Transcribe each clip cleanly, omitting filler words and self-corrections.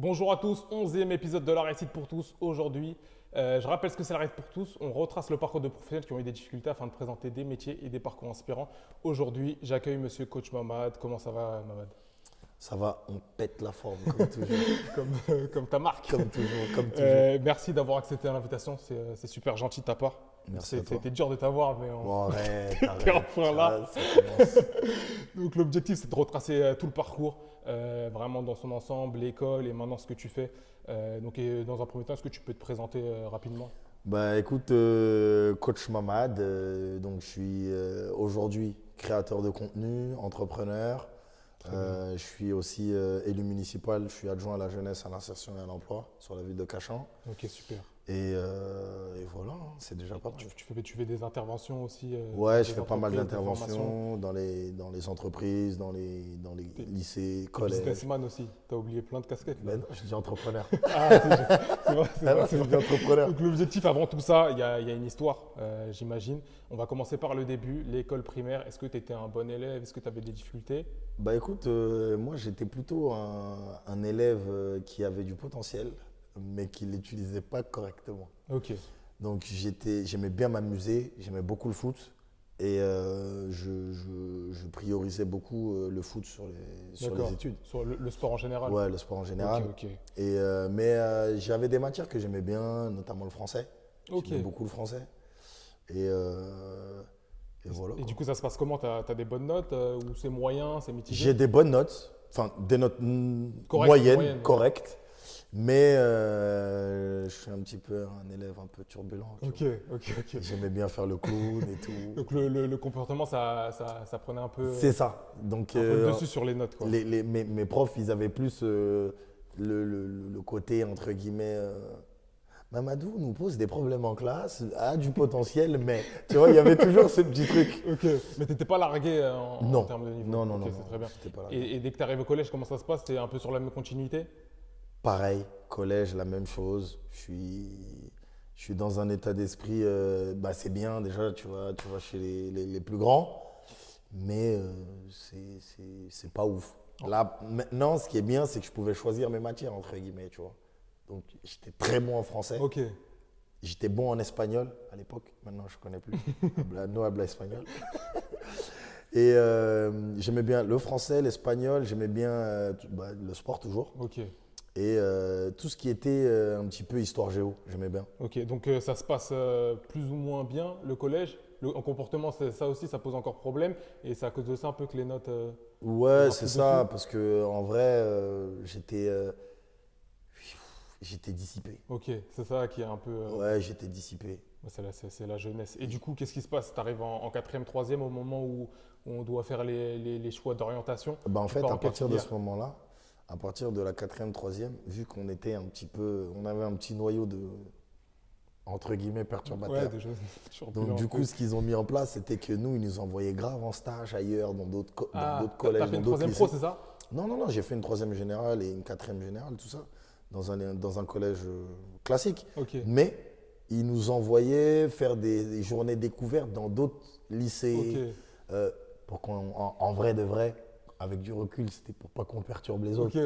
Bonjour à tous, 11e épisode de la réussite pour tous. Aujourd'hui, je rappelle ce que c'est la réussite pour tous. On retrace le parcours de professionnels qui ont eu des difficultés afin de présenter des métiers et des parcours inspirants. Aujourd'hui, j'accueille monsieur coach Mamad. Comment ça va, Mamad? Ça va, on pète la forme, comme toujours. Comme ta marque. Comme toujours, comme toujours. Merci d'avoir accepté l'invitation, c'est super gentil de ta part. Merci à toi. C'était dur de t'avoir, mais Bon, arrête, t'es arrête. enfin là. Ça commence. Donc l'objectif, c'est de retracer tout le parcours, vraiment dans son ensemble, l'école et maintenant ce que tu fais. Dans un premier temps, est-ce que tu peux te présenter rapidement? Bah, écoute, coach Mamad, donc je suis aujourd'hui créateur de contenu, entrepreneur. Je suis aussi élu municipal, je suis adjoint à la jeunesse, à l'insertion et à l'emploi sur la ville de Cachan. Ok, super. Et voilà, hein, c'est déjà pas mal. Tu fais des interventions aussi Ouais, je des fais pas mal entreprises, des formations. d'interventions dans les entreprises, dans les lycées, T'es collèges. businessman aussi, tu as oublié plein de casquettes là. Mais non, je dis entrepreneur. Ah, c'est vrai, c'est Ah vrai. non, je dis entrepreneur. Donc l'objectif avant tout ça, il y a une histoire, j'imagine. On va commencer par le début, l'école primaire. Est-ce que tu étais un bon élève? Est-ce que tu avais des difficultés? Bah écoute, moi j'étais plutôt un élève qui avait du potentiel, mais qui ne l'utilisait pas correctement. Ok, Donc j'aimais bien m'amuser, j'aimais beaucoup le foot et je priorisais beaucoup le foot sur d'accord. les études. Sur le sport en général? Ouais, le sport en général. Ok, ok. Mais j'avais des matières que j'aimais bien, notamment le français. Ok. J'aimais beaucoup le français. Et voilà. Et Quoi. du coup, ça se passe comment? Tu as des bonnes notes ou c'est moyen, c'est mitigé? J'ai des bonnes notes, enfin des notes Moyennes, ouais. correctes, mais je suis un petit peu un élève un peu turbulent. Tu vois. Ok. J'aimais bien faire le clown et tout. Donc le comportement, ça prenait un peu, C'est ça. Donc un peu le dessus sur les notes, quoi. mes profs, ils avaient plus le côté entre guillemets. Mamadou nous pose des problèmes en classe, a du potentiel, mais tu vois, il y avait toujours ce petit truc. Ok, mais t'étais pas largué en Non. termes de niveau? Non, Ok, non, c'est très bien. j'étais pas là. Et dès que tu arrives au collège, comment ça se passe? T'es un peu sur la même continuité? Pareil, collège, la même chose. Je suis dans un état d'esprit, bah c'est bien déjà, tu vois chez les plus grands, mais c'est pas ouf. Là, maintenant, ce qui est bien, c'est que je pouvais choisir mes matières, entre guillemets, tu vois. Donc, j'étais très bon en français. Ok. J'étais bon en espagnol à l'époque. Maintenant, je ne connais plus. No habla espagnol. Et j'aimais bien le français, l'espagnol. J'aimais bien le sport toujours. Ok. Et tout ce qui était un petit peu histoire géo, j'aimais bien. Ok, donc ça se passe plus ou moins bien, le collège. En comportement, ça aussi, ça pose encore problème. Et c'est à cause de ça un peu que les notes… Ouais, un c'est peu ça. dessus. Parce que en vrai, j'étais dissipé. Ok, c'est ça qui est un peu… Ouais, j'étais dissipé. c'est la jeunesse. Et du coup, qu'est-ce qui se passe? Tu arrives en quatrième, troisième, au moment où on doit faire les choix d'orientation. Bah, en Tu fait, pars à en quelle partir de filière? ce moment-là, à partir de la quatrième, troisième, vu qu'on était un petit peu, on avait un petit noyau de, entre guillemets, Ouais, perturbateurs. déjà, Donc du coup, ce qu'ils ont mis en place, c'était que nous, ils nous envoyaient grave en stage ailleurs, dans d'autres Ah, collèges, t'as fait dans une d'autres troisième lycées. pro, c'est ça? Non, j'ai fait une troisième générale et une quatrième générale, tout ça, dans un collège classique. Ok. Mais ils nous envoyaient faire des journées découvertes dans d'autres lycées, Ok. pour qu'on, en vrai de vrai, avec du recul, c'était pour pas qu'on perturbe les Ok, autres.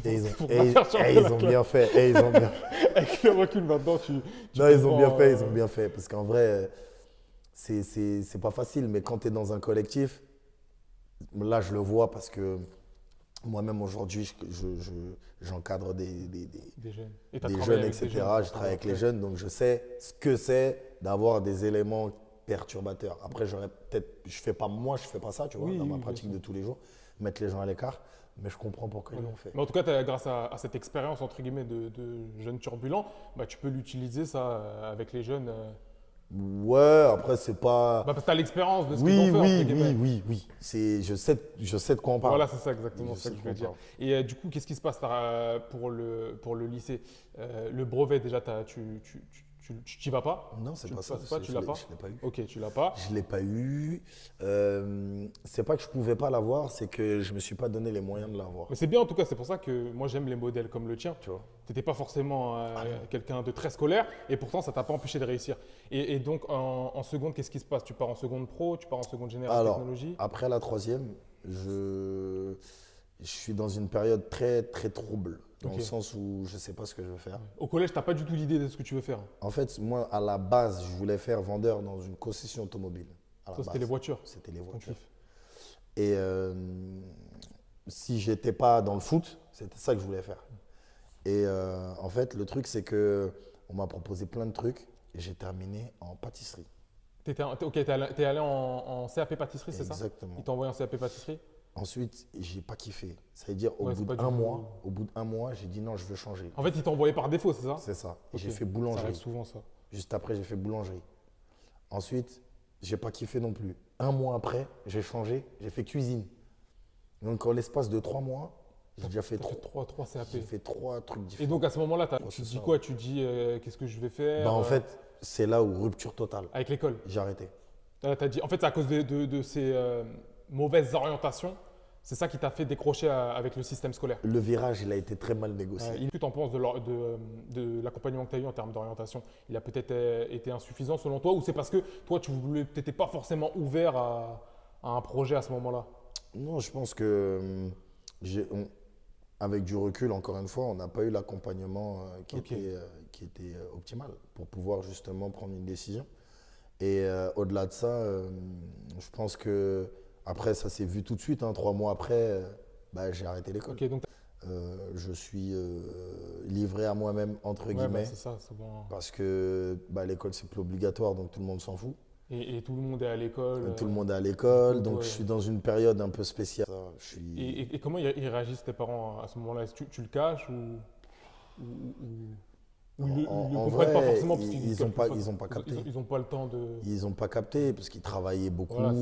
Et ils ont, pour et- pas faire et changer ils la ont classe. bien fait. Et ils ont bien Avec le recul maintenant, tu Non, ils ont bien comprends, fait, ils ont bien fait. Parce qu'en vrai, c'est pas facile. Mais quand tu es dans un collectif, là, je le vois parce que moi-même aujourd'hui, j'encadre des jeunes. Et t'as des travaillé jeunes, avec des etc. jeunes. Je travaille avec les Ouais. jeunes, donc je sais ce que c'est d'avoir des éléments perturbateurs. Après, je fais pas ça, tu vois, Oui, dans ma oui, bien pratique sûr. de tous les jours, mettre les gens à l'écart. Mais je comprends pourquoi ils l'ont fait. Mais en tout cas, grâce à cette expérience entre guillemets de jeunes turbulents, bah, tu peux l'utiliser ça avec les jeunes. Ouais, après, c'est pas. Bah, parce que tu as l'expérience de ce qu'ils ont fait entre guillemets. Oui. Je sais de quoi on parle. Voilà, c'est ça exactement Je ça sais que je de quoi voulais on dire. parle. Et du coup, qu'est-ce qui se passe pour le lycée? Le brevet, déjà, tu t'y vas pas? Non, c'est Tu pas le ça. passes pas, tu l'as pas? Je l'ai pas eu. Ok, tu l'as pas. Je l'ai pas eu. C'est pas que je pouvais pas l'avoir, c'est que je me suis pas donné les moyens de l'avoir. Mais c'est bien en tout cas, c'est pour ça que moi j'aime les modèles comme le tien. Tu vois. Tu n'étais pas forcément quelqu'un de très scolaire et pourtant ça t'a pas empêché de réussir. Et donc en seconde, qu'est-ce qui se passe? Tu pars en seconde pro, tu pars en seconde générale Alors, technologie? après la troisième, je suis dans une période très, très trouble, dans Ok. le sens où je ne sais pas ce que je veux faire. Au collège, tu n'as pas du tout l'idée de ce que tu veux faire. En fait, moi, à la base, je voulais faire vendeur dans une concession automobile. À la Ça, c'était base. les voitures. C'était les Ton voitures. kiff. Et si j'étais pas dans le foot, c'était ça que je voulais faire. Et en fait, le truc, c'est que on m'a proposé plein de trucs et j'ai terminé en pâtisserie. Ok, t'es allé en CAP pâtisserie, c'est ça? Exactement. Ils t'ont envoyé en CAP pâtisserie? Ensuite, j'ai pas kiffé. Ça veut dire Ouais, c'est pas du tout- au bout d'un mois, j'ai dit non, je veux changer. En fait, ils t'ont envoyé par défaut, c'est ça? C'est ça. Ok. J'ai fait Ça arrive boulangerie. souvent, ça. Juste après, j'ai fait boulangerie. Ensuite, j'ai pas kiffé non plus. Un mois après, j'ai changé, j'ai fait cuisine. Donc, en l'espace de 3 mois, j'ai déjà fait T'as fait trois CAP. j'ai fait 3 trucs Et différents. donc, à ce moment-là, tu c'est te dis ça. quoi? Tu te dis qu'est-ce que je vais faire Bah, en fait, c'est là où rupture totale. avec l'école. J'ai arrêté. T'as dit, en fait, c'est à cause de ces mauvaises orientations. C'est ça qui t'a fait décrocher avec le système scolaire. Le virage, il a été très mal négocié. Qu'est-ce que tu en penses de l'accompagnement que tu as eu en termes d'orientation? Il a peut-être été insuffisant selon toi ou c'est parce que toi, tu n'étais pas forcément ouvert à un projet à ce moment-là? Non, je pense que avec du recul, encore une fois, on n'a pas eu l'accompagnement Ok. qui était optimal pour pouvoir justement prendre une décision. Et au-delà de ça, je pense que après, ça s'est vu tout de suite. 3 mois après, bah, j'ai arrêté l'école. Ok, donc Je suis livré à moi-même, entre ouais, guillemets, c'est ça, c'est bon. parce que bah, l'école, c'est plus obligatoire, donc tout le monde s'en fout. Et tout le monde est à l'école. Tout le monde est à l'école, ouais. donc je suis dans une période un peu spéciale. Je suis... Et comment ils réagissent tes parents à ce moment-là? Est-ce que tu le caches ou ils ne En comprennent pas vrai, forcément parce ils qu'ils ont pas capté. Ils n'ont pas le temps de. Ils n'ont pas capté parce qu'ils travaillaient beaucoup. Voilà,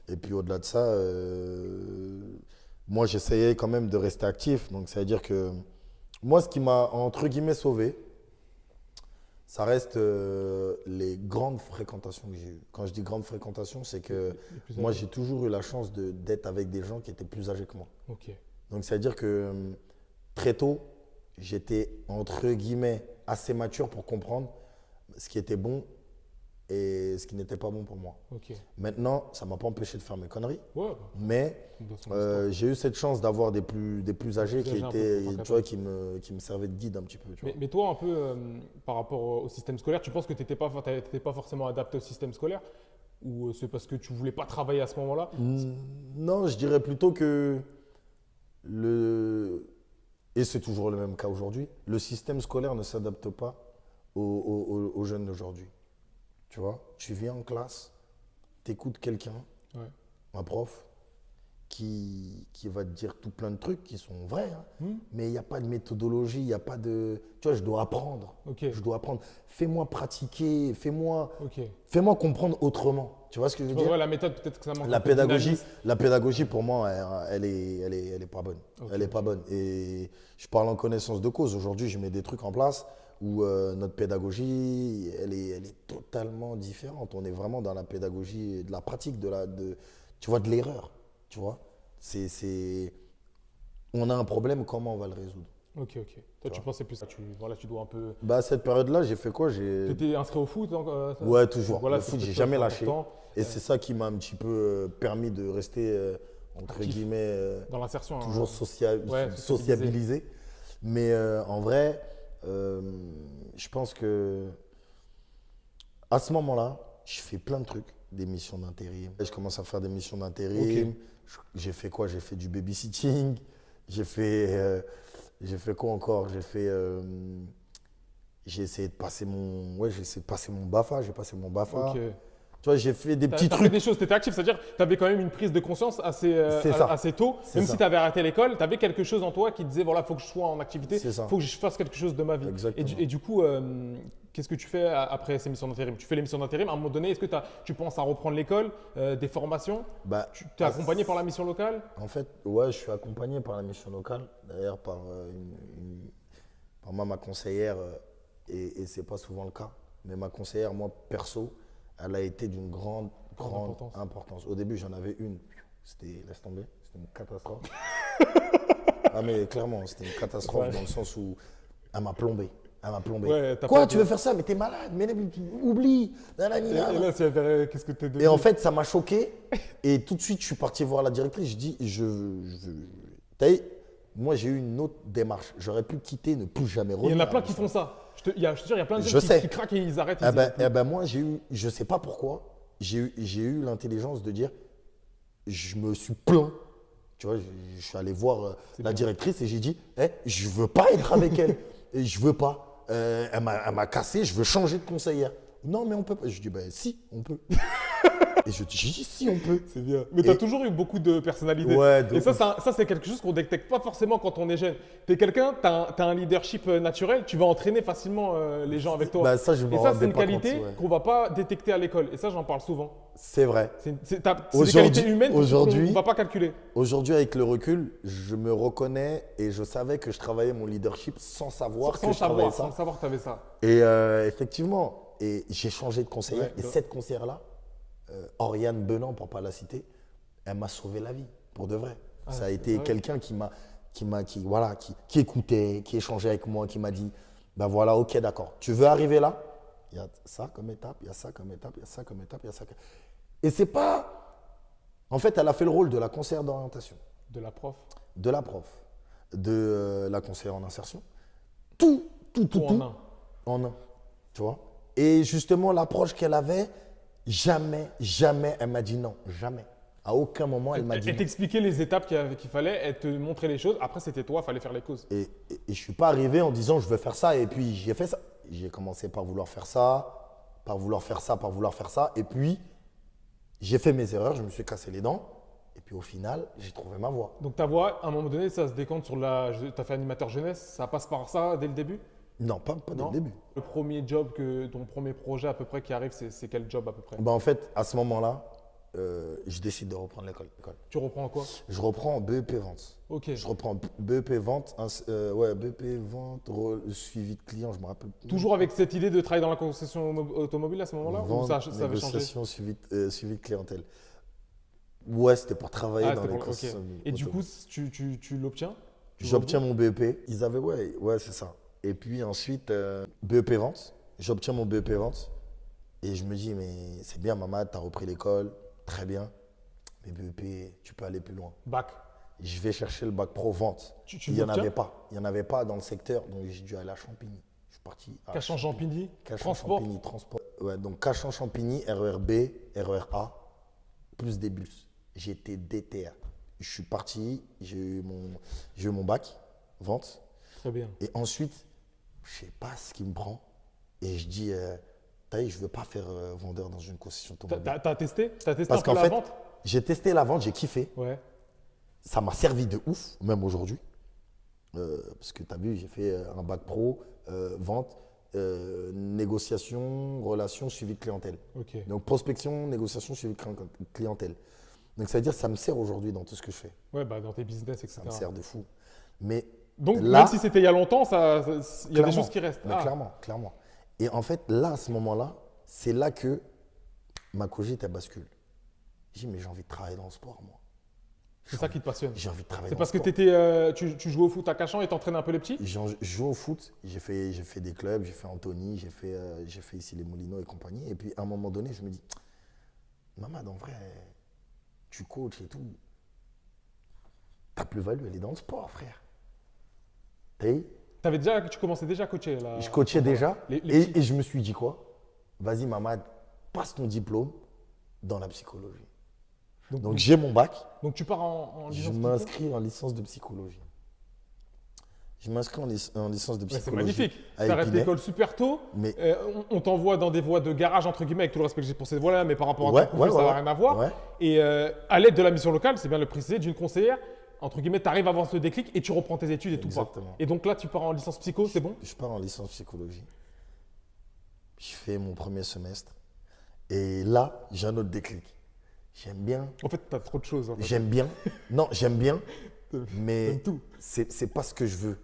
c'est Et puis au-delà de ça, moi j'essayais quand même de rester actif. Donc ça veut dire que moi, ce qui m'a entre guillemets sauvé, ça reste les grandes fréquentations que j'ai eues. Quand je dis grandes fréquentations, c'est que les plus moi âgés. j'ai toujours eu la chance d'être avec des gens qui étaient plus âgés que moi. Ok. Donc ça veut dire que très tôt, j'étais entre guillemets assez mature pour comprendre ce qui était bon et ce qui n'était pas bon pour moi. Ok. Maintenant, ça ne m'a pas empêché de faire mes conneries, Ouais. mais Dans son histoire. j'ai eu cette chance d'avoir des plus âgés qui, Plus âgés un peu étaient, pour tu vois, qui me servaient de guide un petit peu. Tu vois. Mais toi, un peu par rapport au système scolaire, tu penses que tu n'étais pas forcément adapté au système scolaire? Ou c'est parce que tu voulais pas travailler à ce moment-là? Non, je dirais plutôt que et c'est toujours le même cas aujourd'hui, le système scolaire ne s'adapte pas aux jeunes d'aujourd'hui. Tu vois, tu viens en classe, tu écoutes quelqu'un, Ouais. un prof, qui va te dire tout plein de trucs qui sont vrais, hein, mais il n'y a pas de méthodologie, il n'y a pas de... Tu vois, je dois apprendre. Ok. Je dois apprendre. Fais-moi pratiquer, fais-moi Ok. comprendre autrement. Tu vois ce que je veux dire? Ouais, la méthode, peut-être que ça manque. La un peu de pédagogie, dynamisme. la pédagogie, pour moi, elle est pas bonne. Ok. Elle est pas bonne. Et je parle en connaissance de cause. Aujourd'hui, je mets des trucs en place où notre pédagogie, elle est totalement différente. On est vraiment dans la pédagogie de la pratique, tu vois, de l'erreur. Tu vois, on a un problème, comment on va le résoudre? Ok. Toi, tu pensais plus. Tu dois un peu. Bah, à cette période-là, j'ai fait quoi? Tu étais inscrit au foot ça Ouais, toujours. Voilà, Le c'est foot, quelque j'ai chose jamais d'important. lâché. Et c'est ça qui m'a un petit peu permis de rester, entre Actif. guillemets, Dans l'insertion. toujours Ouais, sociabilisé. Mais en vrai, je pense que à ce moment-là, je fais plein de trucs, des missions d'intérim. Je commence à faire des missions d'intérim. Ok. J'ai fait quoi? J'ai fait du babysitting. J'ai fait quoi encore? J'ai essayé de passer mon BAFA. J'ai passé mon BAFA. Ok. Tu vois, j'ai fait des petits T'as fait trucs. des choses, tu étais actif, c'est-à-dire tu avais quand même une prise de conscience C'est ça. assez tôt. C'est Même ça. si tu avais arrêté l'école, tu avais quelque chose en toi qui disait voilà, il faut que je sois en activité, C'est ça. il faut que je fasse quelque chose de ma vie. Exactement. Et du coup, qu'est-ce que tu fais après ces missions d'intérim? Tu fais les missions d'intérim, à un moment donné, est-ce que tu penses à reprendre l'école, des formations? Bah, Tu t'es accompagné par la mission locale? En fait, ouais, je suis accompagné par la mission locale, d'ailleurs par ma conseillère, et c'est pas souvent le cas, mais ma conseillère, moi, perso, elle a été d'une grande importance. Au début, j'en avais une, laisse tomber, c'était une catastrophe. Ah mais clairement, c'était une catastrophe Ouais. dans le sens où elle m'a plombé. Ouais, t'as Quoi, pas tu de- veux faire ça? Mais t'es malade, mais oublie. Et là, si elle verrait, qu'est-ce que tu es devenu? Et en fait, ça m'a choqué. Et tout de suite, je suis parti voir la directrice. Je dis, T'as vu, moi, j'ai eu une autre démarche. J'aurais pu quitter, ne plus jamais Il revenir. y en a plein qui font ça. Je te jure, il y a plein de Je gens sais. qui craquent et ils arrêtent. Eh Ils ben, y vont plus. eh ben, moi, je sais pas pourquoi, j'ai eu l'intelligence de dire, je me suis plaint. Tu vois, je suis allé voir la bien. directrice et j'ai dit, je veux pas être avec elle. Et je veux pas. Elle m'a cassé, je veux changer de conseillère. Non, mais on peut pas. Je dis, ben si, on peut. Et je dis, si, on peut. C'est bien. Mais tu as Et- toujours eu beaucoup de personnalité. Ouais, de et ça, ouf. ça c'est quelque chose qu'on détecte pas forcément quand on est jeune. Tu es quelqu'un, tu as, un leadership naturel, tu vas entraîner facilement les gens avec toi. Bah, ça, je m'en et ça, c'est rendais une pas qualité compte, ouais. qu'on va pas détecter à l'école. Et ça, j'en parle souvent. C'est vrai. C'est des Aujourd'hui- qualités humaines qu'on aujourd'hui- ne va pas calculer. Aujourd'hui, avec le recul, je me reconnais et je savais que je travaillais mon leadership sans savoir Sans que je travaillais sans ça. savoir que tu avais ça. Et effectivement, et j'ai changé de conseillère. Ouais, et donc- cette conseillère-là, Oriane Benan, pour pas la citer, elle m'a sauvé la vie, pour de vrai. Ah, Ça a c'est été vrai. quelqu'un qui écoutait, qui échangeait avec moi, qui m'a dit, ben voilà, ok, d'accord. Tu veux arriver là? Il y a ça comme étape, il y a ça comme étape, il y a ça comme étape, il y a ça. Et c'est pas. En fait, elle a fait le rôle de la conseillère d'orientation, De la prof. de la prof, de la conseillère en insertion. Tout en un. en un. Tu vois? Et justement, l'approche qu'elle avait, jamais elle m'a dit non. Jamais. À aucun moment, elle m'a dit Elle non. t'expliquait les étapes qu'il fallait, elle te montrait les choses. Après, c'était toi, il fallait faire les causes. Et je ne suis pas arrivé en disant je veux faire ça et puis j'ai fait ça. J'ai commencé par vouloir faire ça, par vouloir faire ça, par vouloir faire ça. Et puis, j'ai fait mes erreurs, je me suis cassé les dents. Et puis au final, j'ai trouvé ma voie. Donc ta voix, à un moment donné, ça se décante sur la. Tu as fait animateur jeunesse, ça passe par ça dès le début? Non, pas dès Non. le début. Le premier job, ton premier projet à peu près qui arrive, c'est quel job à peu près? Ben, en fait, à ce moment-là, je décide de reprendre l'école. Tu reprends quoi? Je reprends en BEP vente. Ok. Je reprends BEP vente, BEP vente, suivi de client, je me rappelle plus. Toujours avec cette idée de travailler dans la concession automobile à ce moment-là? Ou Vente, ça avait changé? négociation, suivi de clientèle. Ouais, c'était pour travailler Ah, dans c'était les ok. concessions. Et du coup, tu l'obtiens? Tu J'obtiens mon BEP. Ils avaient, ouais, c'est ça. Et puis ensuite, BEP vente. J'obtiens mon BEP vente. Et je me dis, mais c'est bien, Mamad, tu as repris l'école. Très bien. Mais BEP, tu peux aller plus loin. Bac. Je vais chercher le bac pro vente. Tu Il n'y en l'obtiens? avait pas. Il n'y en avait pas dans le secteur. Donc j'ai dû aller à Champigny. Je suis parti à Cachan-Champigny? Cachan-Champigny, Transport? transport. Ouais, donc Cachan-Champigny, RER B, RER A, plus des bus. J'étais déter. Je suis parti, j'ai eu mon bac, vente. Très bien. Et ensuite, je sais pas ce qui me prend. Et je dis, je ne veux pas faire vendeur dans une concession automobile. T'as testé? T'as testé Parce un peu qu'en la fait, vente? j'ai testé la vente, j'ai kiffé. Ouais. Ça m'a servi de ouf, même aujourd'hui. Parce que tu as vu, j'ai fait un bac pro, vente, négociation, relation, suivi de clientèle. Ok. Donc prospection, négociation, suivi de clientèle. Donc ça veut dire que ça me sert aujourd'hui dans tout ce que je fais. Ouais, bah dans tes business, etc. Ça me sert de fou. Mais Donc, là, même si c'était il y a longtemps, il y a des clairement, choses qui restent. mais Ah. clairement. Et en fait, là, à ce moment-là, c'est là que ma cogite, elle bascule. J'ai dit, mais j'ai envie de travailler dans le sport, moi. C'est ça qui te passionne. J'ai envie de travailler C'est dans parce le que sport. tu jouais au foot à Cachan et t'entraînais un peu les petits? Je joue au foot, j'ai fait des clubs, j'ai fait Anthony, j'ai fait ici les Moulineaux et compagnie. Et puis à un moment donné, je me dis, Mamad, en vrai, tu coaches et tout. Ta plus-value, elle est dans le sport, frère. Et Tu commençais déjà à coacher là. je coachais déjà. Les petits. Et je me suis dit quoi? Vas-y, Mamad, passe ton diplôme dans la psychologie. Donc j'ai mon bac. Donc tu pars en Je licence psycho? m'inscris en licence de psychologie. Je m'inscris en licence de Ouais, c'est psychologie. magnifique. à Tu arrêtes Épinay. l'école super tôt. Mais- On t'envoie dans des voies de garage, entre guillemets, avec tout le respect que j'ai pour ces voies-là, mais par rapport à Ouais, ton profil, ouais, ça n'a ouais. rien à voir. Ouais. Et à l'aide de la mission locale, c'est bien de le préciser, d'une conseillère, entre guillemets, tu arrives à avoir ce déclic et tu reprends tes études et tout part. Exactement. Et donc là, tu pars en licence psycho, c'est bon? Je pars en licence psychologie. Je fais mon premier semestre. Et là, j'ai un autre déclic. J'aime bien. En fait, tu as trop de choses. En fait. J'aime bien. Non, j'aime bien. Mais T'aimes tout. c'est pas ce que je veux.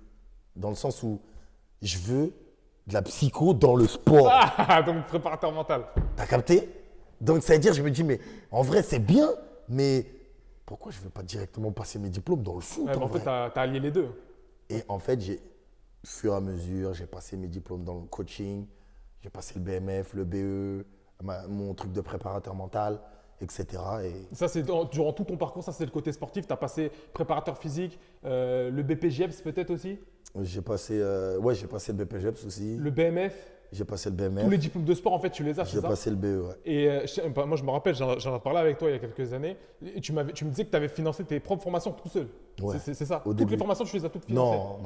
Dans le sens où je veux de la psycho dans le sport. Ah, donc préparateur mental. T'as capté? Donc ça veut dire, je me dis, mais en vrai, c'est bien, mais pourquoi je ne veux pas directement passer mes diplômes dans le foot Ouais, mais en en fait, vrai? tu as allié les deux. Et en fait, au fur et à mesure, j'ai passé mes diplômes dans le coaching, j'ai passé le BMF, le BE, mon truc de préparateur mental. etc. Et Ça, c'est durant tout ton parcours, ça c'est le côté sportif. Tu as passé préparateur physique, le BPGEPS peut-être aussi, j'ai passé le BPGEPS aussi. le BMF. J'ai passé le Tous les BMF. diplômes de sport, en fait, tu les as, c'est J'ai ça? passé le BE, ouais. Et moi, je me rappelle, j'en ai parlé avec toi il y a quelques années. Et tu me disais que tu avais financé tes propres formations tout seul. Ouais. C'est ça. Au Toutes début. les formations, tu les as toutes financées Non.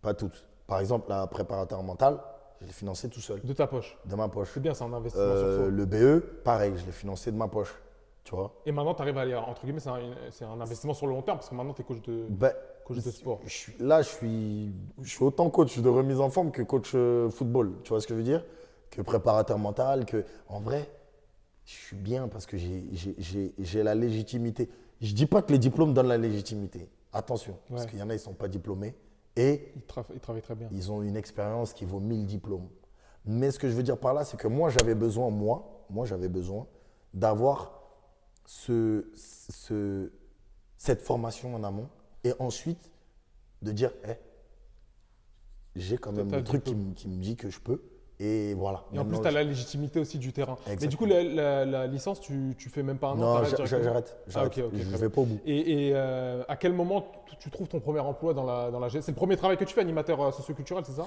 Pas toutes. Par exemple, la préparateur mental, je l'ai financé tout seul, de ta poche. de ma poche. C'est bien, c'est un investissement sur soi. Le BE, pareil, je l'ai financé de ma poche. Tu vois? Et maintenant, tu arrives à aller, entre guillemets, c'est un investissement sur le long terme parce que maintenant, tu es Ben, coach de sport. je suis autant coach de remise en forme que coach football. Tu vois ce que je veux dire? Que préparateur mental, en vrai, je suis bien parce que j'ai la légitimité. Je dis pas que les diplômes donnent la légitimité. Attention, parce Ouais. qu'il y en a, ils sont pas diplômés et Il travaille très bien. ils ont une expérience qui vaut 1000 diplômes. Mais ce que je veux dire par là, c'est que moi, j'avais besoin d'avoir cette formation en amont et ensuite de dire, j'ai quand même T'as le le truc diplôme. qui me dit que je peux. Et voilà. Et en plus, Maintenant, tu as la légitimité aussi du terrain. Mais du coup, Exactement. la licence, tu fais même pas un an, Non, t'arrêtes directement j'arrête. Ah, ok, ok, Je très ne bien. vais pas au bout. Et tu trouves quel moment tu trouves ton premier emploi dans la C'est le premier travail que tu fais, animateur socioculturel, c'est ça?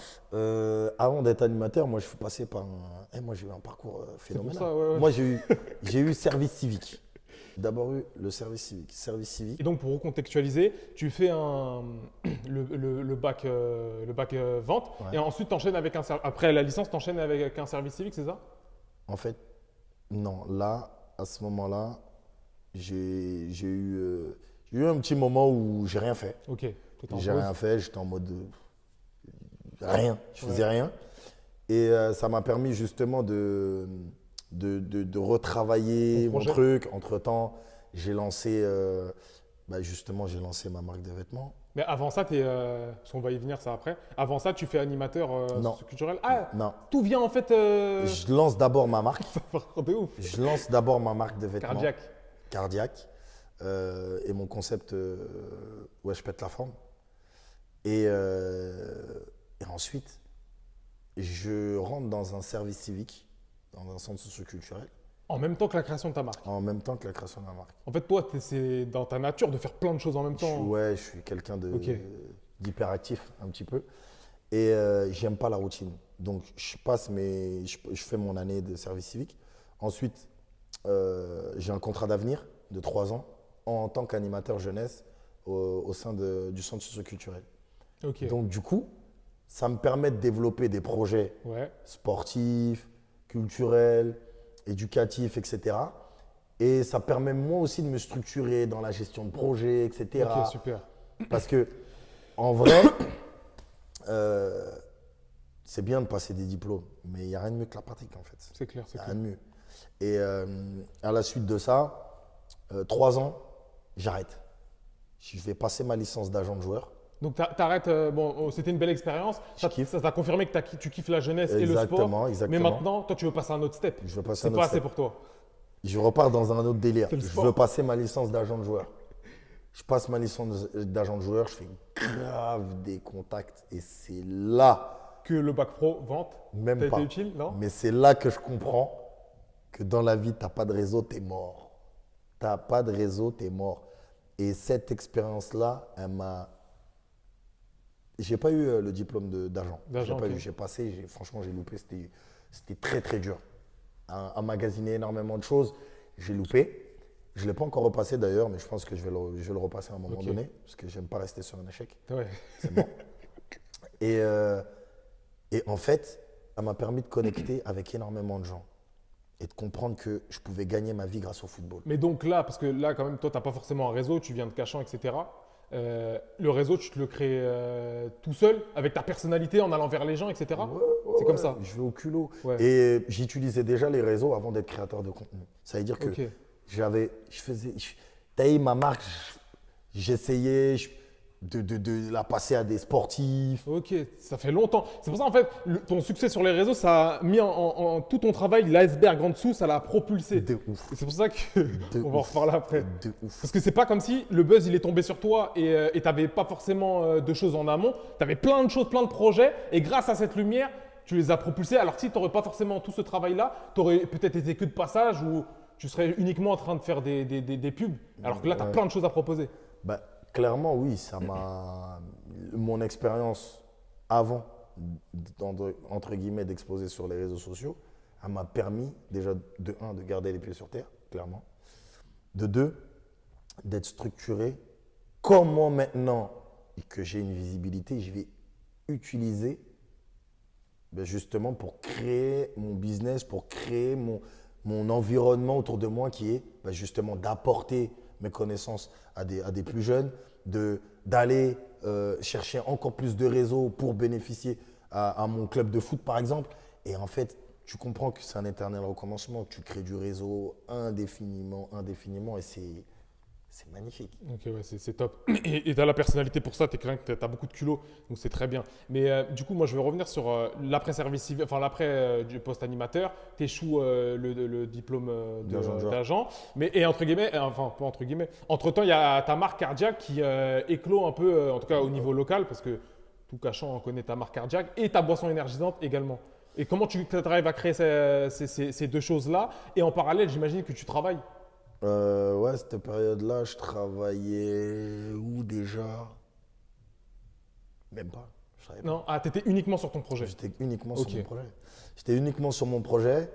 Avant d'être animateur, moi, je suis passé par moi, j'ai eu un parcours phénoménal. ça, ouais. Moi, j'ai eu service civique. D'abord eu le service civique. Service civique. Et donc, pour recontextualiser, tu fais le bac, vente Ouais. et ensuite, après la licence, tu enchaînes avec un service civique, c'est ça? En fait, non. Là, à ce moment-là, j'ai eu un petit moment où j'ai rien fait. Ok. T'étais en J'ai pause. rien fait. J'étais en mode rien. Je faisais Ouais. rien. Et ça m'a permis justement de retravailler Ton mon projet. truc. Entre-temps, j'ai lancé, j'ai lancé ma marque de vêtements. Mais avant ça, parce qu'on va y venir ça après. Avant ça, tu fais animateur Non. socioculturel. Ah, Non. tout vient en fait. Je lance d'abord ma marque. De ouf. Je lance d'abord ma marque de vêtements. Cardiaque. Cardiaque. Et mon concept, ouais, je pète la forme. Et ensuite, je rentre dans un service civique, dans un centre socioculturel, En même temps que la création de ta marque. en même temps que la création de la marque. En fait, toi, c'est dans ta nature de faire plein de choses en même temps. Ouais, je suis quelqu'un Ok. d'hyperactif un petit peu. Et j'aime pas la routine. Donc, je fais mon année de service civique. Ensuite, j'ai un contrat d'avenir de 3 ans en tant qu'animateur jeunesse au sein du centre socioculturel. Ok. Donc, du coup, ça me permet de développer des projets Ouais. sportifs, culturels, éducatifs, etc. Et ça permet moi aussi de me structurer dans la gestion de projets, etc. Ok, super. Parce que, en vrai, c'est bien de passer des diplômes, mais il n'y a rien de mieux que la pratique, en fait. C'est clair, Il c'est n'y a clair. rien de mieux. Et à la suite de ça, 3 ans, j'arrête. Je vais passer ma licence d'agent de joueur. Donc, t'arrêtes. C'était une belle expérience. Je kiffe. Ça t'a confirmé que tu kiffes la jeunesse et le sport. Exactement. Mais maintenant, toi, tu veux passer à un autre step. Je veux passer C'est un pas autre assez step. pour toi. Je repars dans un autre délire. C'est le Je sport. veux passer ma licence d'agent de joueur. Je passe ma licence d'agent de joueur, je fais grave des contacts. Et c'est là, Que le bac pro, vente, même t'as pas. été utile, non? Mais c'est là que je comprends que dans la vie, tu n'as pas de réseau, tu es mort. Tu n'as pas de réseau, tu es mort. Et cette expérience-là, elle m'a. J'ai pas eu le diplôme d'agent. D'agent, J'ai pas ok. eu, j'ai passé, franchement, j'ai loupé. C'était très, très dur. Emmagasiner énormément de choses, j'ai loupé. Je ne l'ai pas encore repassé d'ailleurs, mais je pense que je vais le repasser à un moment Ok. donné, parce que j'aime pas rester sur un échec. Ouais. C'est bon. Et en fait, ça m'a permis de connecter avec énormément de gens et de comprendre que je pouvais gagner ma vie grâce au football. Mais donc là, parce que là, quand même, toi, tu n'as pas forcément un réseau, tu viens de Cachan, etc. Le réseau, tu te le crées tout seul, avec ta personnalité, en allant vers les gens, etc. C'est comme ça. Je vais au culot. Ouais. Et j'utilisais déjà les réseaux avant d'être créateur de contenu. Ça veut dire que Ok. tailler ma marque, j'essayais de la passer à des sportifs. Ok, ça fait longtemps. C'est pour ça, en fait, ton succès sur les réseaux, ça a mis en tout ton travail, l'iceberg en dessous, ça l'a propulsé. De ouf. Et c'est pour ça qu'on va en ouf. reparler après. De ouf. Parce que c'est pas comme si le buzz il est tombé sur toi et tu n'avais pas forcément de choses en amont. Tu avais plein de choses, plein de projets et grâce à cette lumière, tu les as propulsés. Alors que si tu n'aurais pas forcément tout ce travail-là, tu aurais peut-être été que de passage ou tu serais uniquement en train de faire des pubs, alors que là, tu as plein de choses à proposer. Bah, clairement, oui, mon expérience avant, entre guillemets, d'exposer sur les réseaux sociaux, elle m'a permis déjà, de un, de garder les pieds sur terre, clairement. De deux, d'être structuré. Comment maintenant que j'ai une visibilité, je vais utiliser justement pour créer mon business, pour créer mon environnement autour de moi qui est justement d'apporter mes connaissances à des plus jeunes, d'aller chercher encore plus de réseaux pour bénéficier à mon club de foot par exemple. Et en fait, tu comprends que c'est un éternel recommencement, que tu crées du réseau indéfiniment et c'est magnifique. Ok, ouais, c'est top. Et tu as la personnalité pour ça, tu as beaucoup de culot, donc c'est très bien. Mais du coup, moi, je vais revenir sur l'après-service civil, enfin l'après du poste animateur. Tu échoues le diplôme d'agent. Et entre guillemets, enfin, pas entre guillemets, entre-temps, il y a ta marque cardiaque qui éclot un peu, en tout cas au niveau local, parce que tout cachant, on connaît ta marque cardiaque, et ta boisson énergisante également. Et comment tu arrives à créer ces deux choses-là? Et en parallèle, j'imagine que tu travailles. Ouais, cette période-là, je travaillais où déjà? Même pas. Je savais pas. Non, ah, tu étais uniquement sur ton projet. J'étais uniquement sur mon projet. J'étais uniquement sur mon projet.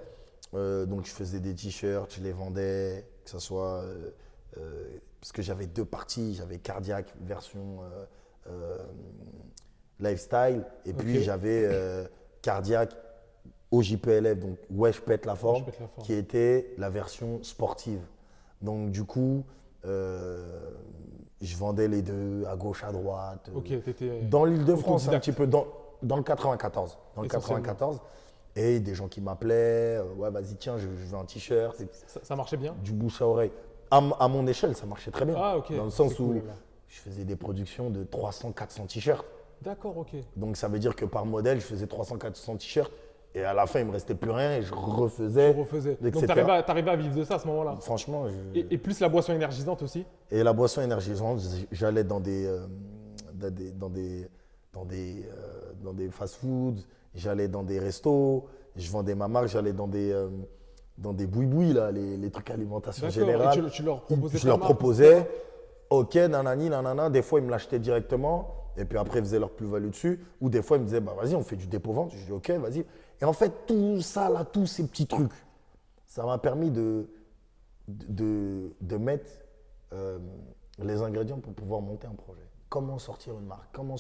Donc, je faisais des t-shirts, je les vendais, que ce soit. Parce que j'avais deux parties. J'avais cardiaque version lifestyle. Et puis, j'avais cardiaque au JPLF, donc ouais, je pète la forme, qui était la version sportive. Donc, du coup, je vendais les deux à gauche, à droite. Dans l'Île-de-France, un petit peu dans le 94. Dans le 94. Et des gens qui m'appelaient, ouais, vas-y, tiens, je veux un t-shirt. Ça marchait bien? Du bouche à oreille. À mon échelle, ça marchait très bien. Ah, ok. Dans le sens où je faisais des productions de 300, 400 t-shirts. D'accord, ok. Donc, ça veut dire que par modèle, je faisais 300, 400 t-shirts. Et à la fin, il ne me restait plus rien et je refaisais. Donc, tu arrivais à vivre de ça à ce moment-là? Franchement. Et plus la boisson énergisante aussi? Et la boisson énergisante, j'allais dans des fast-foods, j'allais dans des restos, je vendais ma marque, j'allais dans des boui-boui, là, les trucs alimentation générale. Et tu leur proposais Je leur proposais, ok, nanani, nanana. Des fois, ils me l'achetaient directement. Et puis après, ils faisaient leur plus-value dessus. Ou des fois, ils me disaient, bah, vas-y, on fait du dépôt-vente. Je dis, ok, vas-y. Et en fait, tout ça, là, tous ces petits trucs, ça m'a permis de mettre les ingrédients pour pouvoir monter un projet. Comment sortir une marque? En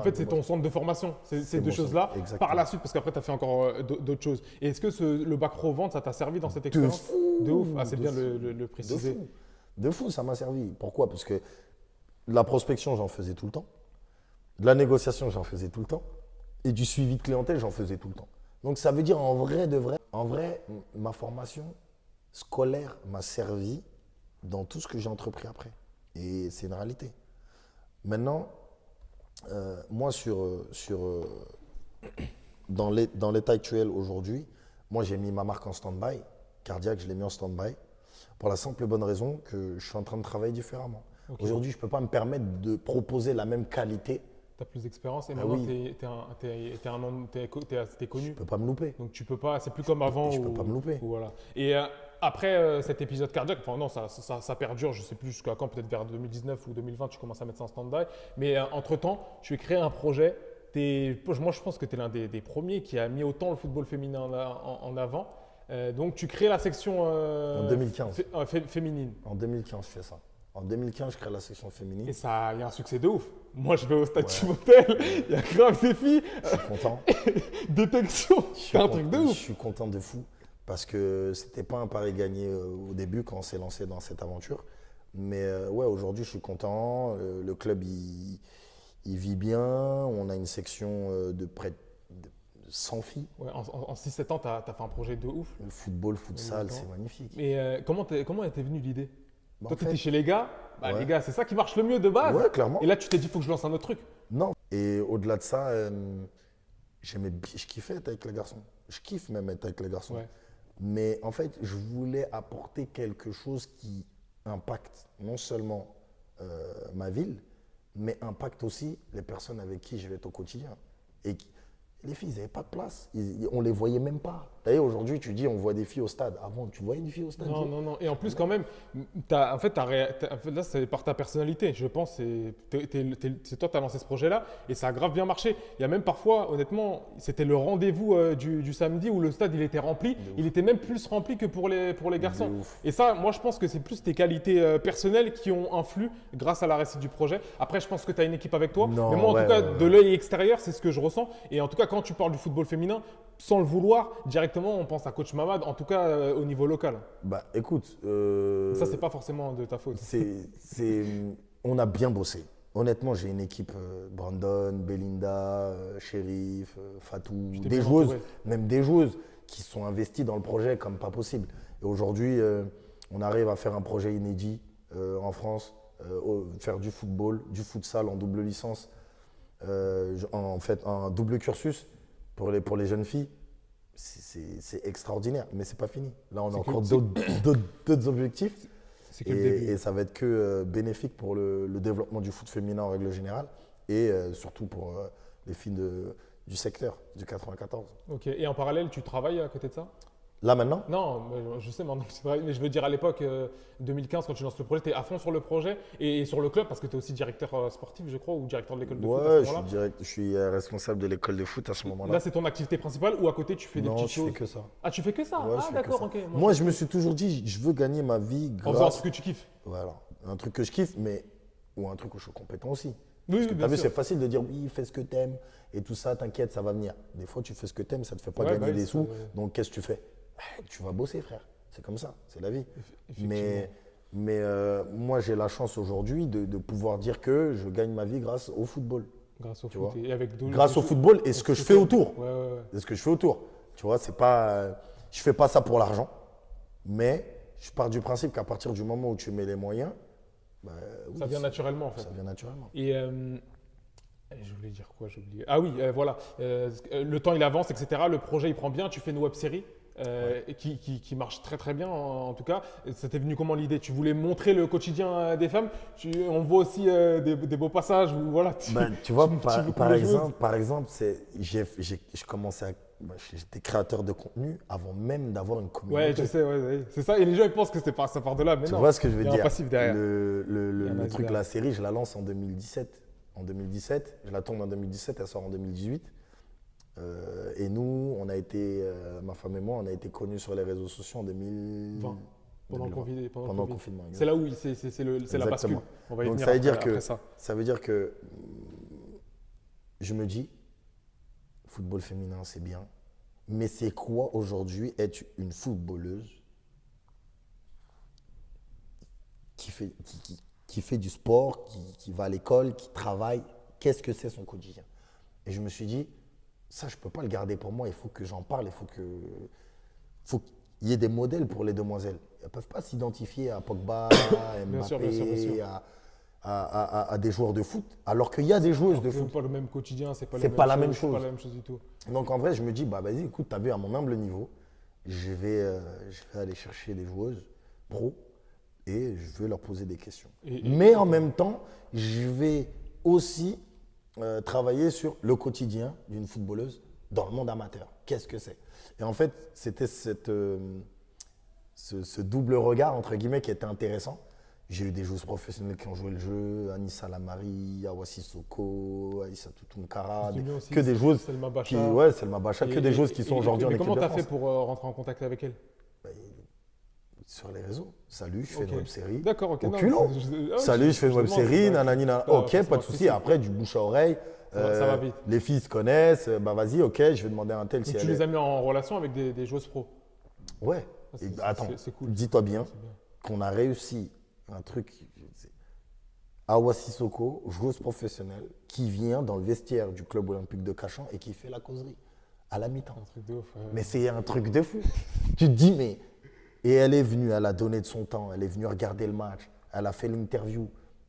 fait, c'est ton centre de formation, ces deux choses-là. Par la suite, parce qu'après, tu as fait encore d'autres choses. Et est-ce que le bac pro-vente, ça t'a servi dans cette expérience? De ouf. Ah, c'est bien de le préciser. De fou, ça m'a servi. Pourquoi? Parce que de la prospection, j'en faisais tout le temps. De la négociation, j'en faisais tout le temps. Et du suivi de clientèle, j'en faisais tout le temps. Donc, ça veut dire en vrai, ma formation scolaire m'a servi dans tout ce que j'ai entrepris après. Et c'est une réalité. Maintenant, moi, dans l'état actuel aujourd'hui, moi, j'ai mis ma marque en stand-by. Cardiaque, je l'ai mis en stand-by. Pour la simple et bonne raison que je suis en train de travailler différemment. Aujourd'hui, je ne peux pas me permettre de proposer la même qualité. Tu as plus d'expérience et maintenant t'es connu. Je ne peux pas me louper. Donc tu peux pas, c'est plus comme avant. Je ne peux pas me louper. Voilà. Et après cet épisode cardiaque, enfin non, ça perdure, je ne sais plus jusqu'à quand, peut-être vers 2019 ou 2020, tu commences à mettre ça en stand-by. Mais entre-temps, tu as créé un projet. Moi, je pense que tu es l'un des premiers qui a mis autant le football féminin en avant. Donc tu crées la section en 2015. Féminine. En 2015, je fais ça. En 2015, je crée la section féminine. Et ça, il y a un succès de ouf. Moi, je vais au Stade Chimotel, il y a grave des filles. Je suis content. Détection, c'est un truc de ouf. Je suis content de fou parce que c'était pas un pari gagné au début quand on s'est lancé dans cette aventure. Mais ouais, aujourd'hui, je suis content. Le club, il vit bien. On a une section de près de 100 filles. Ouais, en 6-7 ans, tu as fait un projet de ouf. Le football, futsal, c'est magnifique. Mais comment était venue l'idée? Toi, tu étais chez les gars. Ouais. Les gars, c'est ça qui marche le mieux de base. Ouais, clairement. Et là, tu t'es dit, il faut que je lance un autre truc. Non. Et au-delà de ça, je kiffais être avec les garçons. Je kiffe même être avec les garçons. Ouais. Mais en fait, je voulais apporter quelque chose qui impacte non seulement ma ville, mais impacte aussi les personnes avec qui je vais être au quotidien. Et Les filles, ils n'avaient pas de place. On ne les voyait même pas. D'ailleurs, aujourd'hui, tu dis, on voit des filles au stade. Avant, tu voyais une fille au stade? Non, non, non. Et en plus, quand même, en fait, là, c'est par ta personnalité. Je pense que c'est toi qui as lancé ce projet-là et ça a grave bien marché. Il y a même parfois, honnêtement, c'était le rendez-vous du samedi où le stade il était rempli. Il était même plus rempli que pour les garçons. Et ça, moi, je pense que c'est plus tes qualités personnelles qui ont influé grâce à la réussite du projet. Après, je pense que tu as une équipe avec toi. Non, mais moi, en ouais, tout cas, ouais, ouais. de l'œil extérieur, c'est ce que je ressens. Et en tout cas, quand tu parles du football féminin, sans le vouloir, directement, on pense à Coach Mamad, en tout cas au niveau local. Bah, écoute, Ça, c'est pas forcément de ta faute. on a bien bossé. Honnêtement, j'ai une équipe, Brandon, Belinda, Shérif, Fatou, Je t'ai des bien joueuses, entouré. même des joueuses qui sont investies dans le projet comme pas possible. Et aujourd'hui, on arrive à faire un projet inédit en France, faire du football, du futsal en double licence, en fait un double cursus pour les jeunes filles. C'est extraordinaire, mais c'est pas fini. Là, on a C'est encore que- d'autres objectifs. C'est que le début. Et ça va être que bénéfique pour le développement du foot féminin en règle générale et surtout pour les filles du secteur, du 94. Ok. Et en parallèle, tu travailles à côté de ça? Là maintenant, Non, mais je sais maintenant, c'est vrai, mais je veux dire à l'époque 2015, quand tu lances le projet, tu es à fond sur le projet et sur le club parce que tu es aussi directeur sportif, je crois, ou directeur de l'école de foot à ouais, ce moment-là. je suis responsable de l'école de foot à ce moment-là. Là, c'est ton activité principale ou à côté, tu fais des Non, petites je choses? fais que ça. Ah, tu fais que ça? Ouais, je Ah, fais que d'accord, ça. ok. Moi, je me suis toujours dit, je veux gagner ma vie En faisant ce grâce. que tu kiffes. Voilà, un truc que je kiffe, mais ou un truc où je suis compétent aussi. Oui, Parce que bien t'as vu, sûr. c'est facile de dire oui, fais ce que t'aimes et tout ça, t'inquiète, ça va venir. Des fois, tu fais ce que t'aimes, ça te fait pas Ouais, gagner bah oui, des c'est- sous. Donc, qu'est-ce que tu fais? Tu vas bosser, frère. C'est comme ça, c'est la vie. Effectivement. Mais moi, j'ai la chance aujourd'hui de pouvoir dire que je gagne ma vie grâce au football. Grâce au Tu foot vois. et avec d'autres. Grâce au football et ce que je fais autour. Ouais, ouais, ouais. Et ce que je fais autour. Tu vois, c'est pas, je fais pas ça pour l'argent, mais je pars du principe qu'à partir du moment où tu mets les moyens, bah, oui, Ça vient naturellement en fait. ça vient naturellement. Et je voulais dire quoi, j'ai oublié. Ah oui, voilà. Le temps il avance, etc. Le projet il prend bien. Tu fais une web série qui marche très très bien en tout cas. Ça t'est venu comment l'idée? Tu voulais montrer le quotidien des femmes. On voit aussi des beaux passages où voilà. Tu vois, tu par, beaucoup par les joueuses. exemple, je commençais j'étais créateur de contenu avant même d'avoir une communauté. Ouais, je sais, ouais. C'est ça. Et les gens ils pensent que ça part de là, mais Tu non. vois ce que je veux Il y a un dire? passif derrière. Le un passif truc, derrière. la série, je la lance en 2017. En 2017, je la tourne en 2017, elle sort en 2018. Et nous, ma femme et moi, on a été connus sur les réseaux sociaux en 2020. Pendant le 2020. Covid. Pendant le confinement. C'est là où c'est la bascule. Exactement. On va y Donc venir ça veut dire après que ça. ça veut dire que je me dis, football féminin, c'est bien. Mais c'est quoi aujourd'hui être une footballeuse qui fait du sport, qui va à l'école, qui travaille? Qu'est-ce que c'est son quotidien? Et je me suis dit, ça, je ne peux pas le garder pour moi. Il faut que j'en parle. Faut qu'il y ait des modèles pour les demoiselles. Elles ne peuvent pas s'identifier à Pogba, à Bien sûr, Mbappé, bien sûr. à des joueurs de foot, alors qu'il y a des joueuses de C'est foot. pas le même quotidien, c'est pas, C'est pas la même C'est chose. pas la même chose du tout. Donc en vrai, je me dis, bah vas-y, écoute, t'as vu à mon humble niveau, je vais aller chercher des joueuses pro et je vais leur poser des questions. Mais en même temps, je vais aussi travailler sur le quotidien d'une footballeuse dans le monde amateur. Qu'est-ce que c'est? Et en fait, c'était ce double regard, entre guillemets, qui était intéressant. J'ai eu des joueuses professionnelles qui ont joué le jeu, Anissa Lamari, Awa Sissoko, Aïssa Tutunkara, C'est bien aussi, que des joueuses Selma Bacha. qui, ouais, Selma Bacha, que des joueuses qui sont aujourd'hui en Mais équipe comment de tu as France. fait pour rentrer en contact avec elle? Sur les réseaux. Salut, je fais Ok. une web série. D'accord, ok. Au non, culot. Salut, je fais une web demande, série, ouais. nanani, nanana. Non, Ok, c'est pas de pas souci. possible. Après, du bouche à oreille. Ça va vite. Les filles se connaissent. Bah vas-y, ok, je vais demander à un tel si Donc, tu elle les as mis en relation avec des joueuses pro. Ouais. Ah, Et c'est- attends, c'est cool. dis-toi bien C'est bien. qu'on a réussi un truc. Awa Sissoko, joueuse professionnelle, qui vient dans le vestiaire du club olympique de Cachan et qui fait la causerie à la mi-temps. Un truc de ouf. Mais c'est un truc de fou. Tu te dis, mais. Et elle est venue, elle a donné de son temps, elle est venue regarder le match, elle a fait l'interview.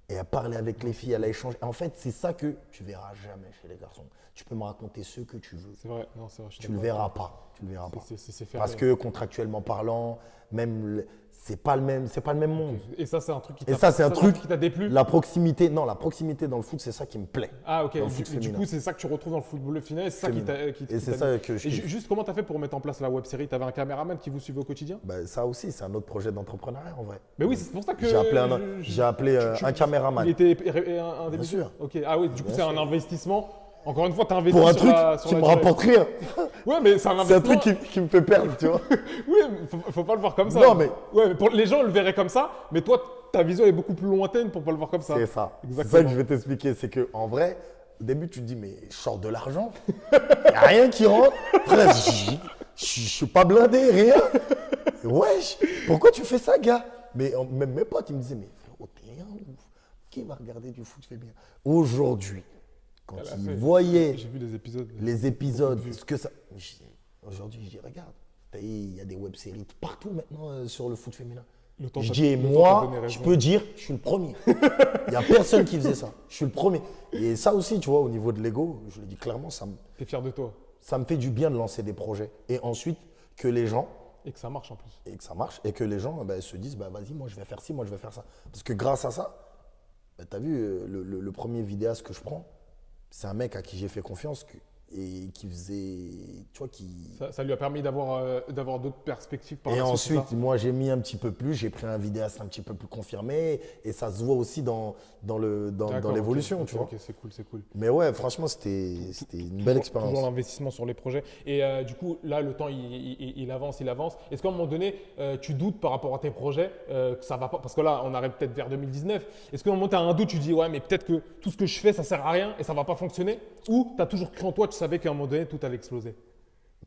Et elle parlait avec les filles, elle a échangé. En fait, c'est ça que tu verras jamais chez les garçons. Tu peux me raconter ce que tu veux. C'est vrai, non, c'est vrai. Tu le verras pas. Tu le verras pas. C'est fermé. Parce que contractuellement parlant, même c'est pas le même monde. Et ça, c'est un truc qui Et ça, c'est un truc qui t'a déplu. La proximité dans le foot, c'est ça qui me plaît. Ah, ok. Dans le foot Du féminin. coup, c'est ça que tu retrouves dans le football féminin. Et c'est ça qui t'a. Et c'est ça que je Et kiffe. juste comment t'as fait pour mettre en place la web série? T'avais un caméraman qui vous suivait au quotidien? Bah, ça aussi, c'est un autre projet d'entrepreneuriat en vrai. Mais oui, c'est pour ça que. J'ai appelé un caméraman. Il était un Bien sûr. Ok. Ah oui, du coup, Bien c'est sûr. un investissement. Encore une fois, tu as investi Pour un sur truc la qui me durée. rapporte rien. Ouais, mais c'est un C'est un investissement. truc qui me fait perdre, tu vois. Oui, mais faut pas le voir comme ça. Non, mais- Ouais, mais les gens le verraient comme ça, mais toi, ta vision est beaucoup plus lointaine pour pas le voir comme ça. C'est ça. C'est Exactement. ça que je vais t'expliquer. C'est qu'en vrai, au début, tu te dis, mais je sors de l'argent. Il n'y a rien qui rentre. Frère, je suis pas blindé, rien. Wesh, pourquoi tu fais ça, gars? Mais même mes potes, ils me disaient, mais frérot, t'es un ouf. Qui va regarder du foot féminin? Aujourd'hui, quand Elle a ils fait- voyaient J'ai vu les épisodes. les épisodes, ce que ça. Aujourd'hui, je dis, regarde, il y a des web-séries partout maintenant sur le foot féminin. Le temps Je t'a- dis, le temps t'a moi, donné raison. je peux dire, je suis le premier. Il n'y a personne qui faisait ça. Je suis le premier. Et ça aussi, tu vois, au niveau de l'ego, je le dis clairement, T'es fier de toi. ça me fait du bien de lancer des projets. Et ensuite, que les gens, Et que ça marche en plus. et que ça marche, et que les gens se disent, bah, vas-y, moi, je vais faire ci, moi, je vais faire ça. Parce que grâce à ça, bah, tu as vu, le premier vidéaste que je prends, c'est un mec à qui j'ai fait confiance et qui faisait, tu vois, qui... Ça lui a permis d'avoir d'autres perspectives par Et la suite, ensuite, c'est ça moi, j'ai mis un petit peu plus, j'ai pris un vidéaste un petit peu plus confirmé, et ça se voit aussi dans D'accord, l'évolution, ok, tu vois. Ok, c'est cool, c'est cool. Mais ouais, franchement, c'était une belle expérience. Toujours l'investissement sur les projets. Et du coup, là, le temps, il avance, il avance. Est-ce qu'à un moment donné, tu doutes par rapport à tes projets que ça va pas? Parce que là, on arrive peut-être vers 2019. Est-ce qu'à un moment, tu as un doute, tu dis, ouais, mais peut-être que tout ce que je fais, ça sert à rien et ça va pas fonctionner? Ou tu as toujours cru en toi, tu savais qu'à un moment donné, tout allait exploser?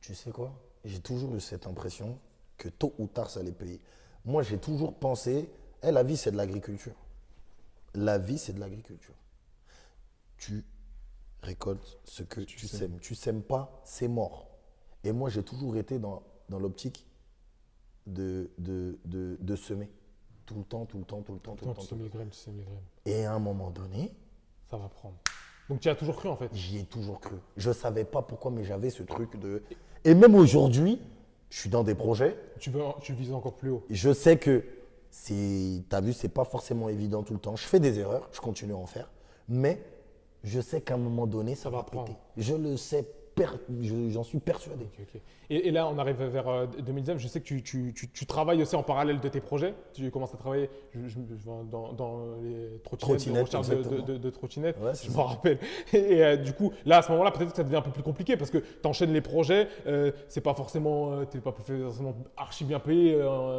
Tu sais quoi? J'ai toujours eu cette impression que tôt ou tard, ça allait payer. Moi, j'ai toujours pensé, la vie, c'est de l'agriculture. La vie, c'est de l'agriculture. Tu récoltes ce que tu sèmes. Tu sèmes pas, c'est mort. Et moi, j'ai toujours été dans l'optique de semer. Tout le temps, tout le temps, tout le temps, tout le temps. Tu sèmes les graines, tu sèmes les graines. Et à un moment donné, Ça va prendre. Donc, tu y as toujours cru en fait. j'y ai toujours cru. Je ne savais pas pourquoi, mais j'avais ce truc de... Et même aujourd'hui, je suis dans des projets. Tu vises encore plus haut. Je sais que tu as vu, c'est pas forcément évident tout le temps. Je fais des erreurs, je continue à en faire. Mais je sais qu'à un moment donné, ça va prendre. péter. Je le sais, j'en suis persuadé. Ok, ok. Et là, on arrive vers 2019. Je sais que tu travailles aussi en parallèle de tes projets. Tu commences à travailler dans les Trottinettes, recherche exactement. de trottinettes. Ouais, c'est je me ça. rappelle. Et du coup, là, à ce moment-là, peut-être que ça devient un peu plus compliqué parce que tu enchaînes les projets. C'est pas forcément, t'es pas forcément archi bien payé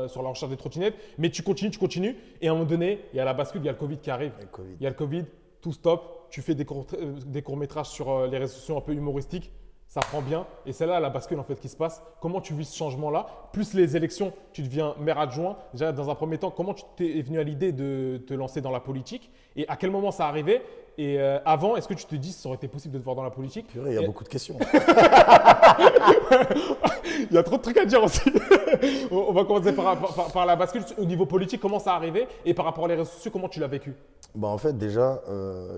sur la recherche des trottinettes. Mais tu continues. Et à un moment donné, il y a la bascule, il y a le Covid qui arrive. Le Covid. Il y a le Covid, tout stop. Tu fais des courts-métrages sur les réseaux sociaux un peu humoristiques. Ça prend bien. Et c'est là la bascule en fait qui se passe. Comment tu vis ce changement-là? Plus les élections, tu deviens maire adjoint. Déjà, dans un premier temps, comment tu t'es venu à l'idée de te lancer dans la politique? Et à quel moment ça arrivait? Et avant, est-ce que tu te dis que ça aurait été possible de te voir dans la politique? Purée, il y a beaucoup de questions. Il y a trop de trucs à dire aussi. On va commencer par la bascule. Au niveau politique, comment ça arrivait? Et par rapport aux réseaux sociaux, comment tu l'as vécu? Bah, en fait, déjà,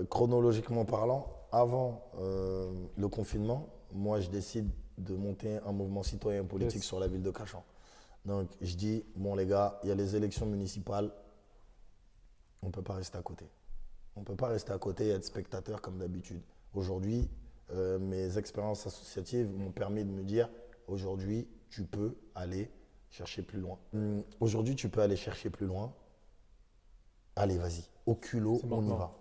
chronologiquement parlant, avant le confinement, moi, je décide de monter un mouvement citoyen politique Yes. sur la ville de Cachan. Donc, je dis, bon, les gars, il y a les élections municipales, on ne peut pas rester à côté. On ne peut pas rester à côté et être spectateur comme d'habitude. Aujourd'hui, mes expériences associatives m'ont permis de me dire, aujourd'hui, tu peux aller chercher plus loin. Aujourd'hui, tu peux aller chercher plus loin. Allez, vas-y, au culot, C'est on y maintenant. va.